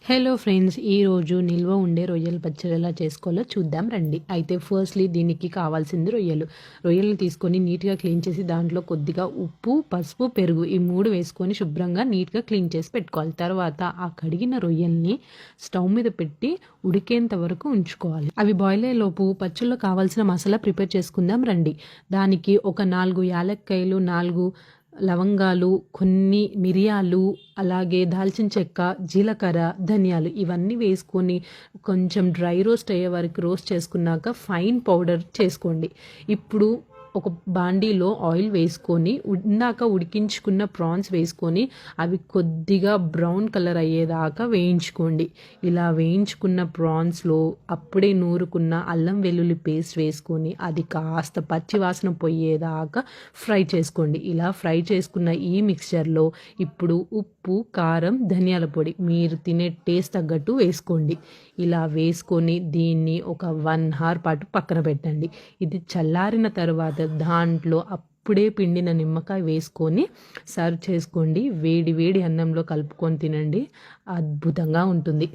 Hello friends, ఈరోజు నిల్వ ఉండే రొయ్యల పచ్చడి ఎలా చేసుకోవాలో చూద్దాం రండి. అయితే ఫస్ట్లీ దీనికి కావాల్సింది రొయ్యలు తీసుకొని నీట్గా క్లీన్ చేసి దాంట్లో కొద్దిగా ఉప్పు, పసుపు, పెరుగు ఈ 3 వేసుకొని శుభ్రంగా నీట్గా క్లీన్ చేసి పెట్టుకోవాలి. తర్వాత ఆ కడిగిన రొయ్యల్ని స్టవ్ మీద పెట్టి ఉడికేంత వరకు ఉంచుకోవాలి. అవి బాయిల్ అయ్యేలోపు పచ్చళ్ళలో కావాల్సిన మసాలా ప్రిపేర్ చేసుకుందాం రండి. దానికి ఒక 4 యాలక్కాయలు, 4 లవంగాలు, కొన్ని మిరియాలు, అలాగే దాల్చిన చెక్క, జీలకర్ర, ధనియాలు ఇవన్నీ వేసుకొని కొంచెం డ్రై రోస్ట్ అయ్యే వరకు రోస్ట్ చేసుకున్నాక ఫైన్ పౌడర్ చేసుకోండి. ఇప్పుడు ఒక బాండీలో ఆయిల్ వేసుకొని ఇందాక ఉడికించుకున్న ప్రాన్స్ వేసుకొని అవి కొద్దిగా బ్రౌన్ కలర్ అయ్యేదాకా వేయించుకోండి. ఇలా వేయించుకున్న ప్రాన్స్లో అప్పుడే నూరుకున్న అల్లం వెల్లుల్లి పేస్ట్ వేసుకొని అది కాస్త పచ్చి వాసన పోయేదాకా ఫ్రై చేసుకోండి. ఇలా ఫ్రై చేసుకున్న ఈ మిక్చర్లో ఇప్పుడు ఉప్పు, కారం, ధనియాల పొడి మీరు తినే టేస్ట్ తగ్గట్టు వేసుకోండి. ఇలా వేసుకొని దీన్ని ఒక 1 hour పాటు పక్కన పెట్టండి. ఇది చల్లారిన తర్వాత దాంట్లో అప్పుడే పిండిన నిమ్మకాయ వేసుకొని సర్వ్ చేసుకోండి. వేడి వేడి అన్నంలో కలుపుకొని తినండి, అద్భుతంగా ఉంటుంది.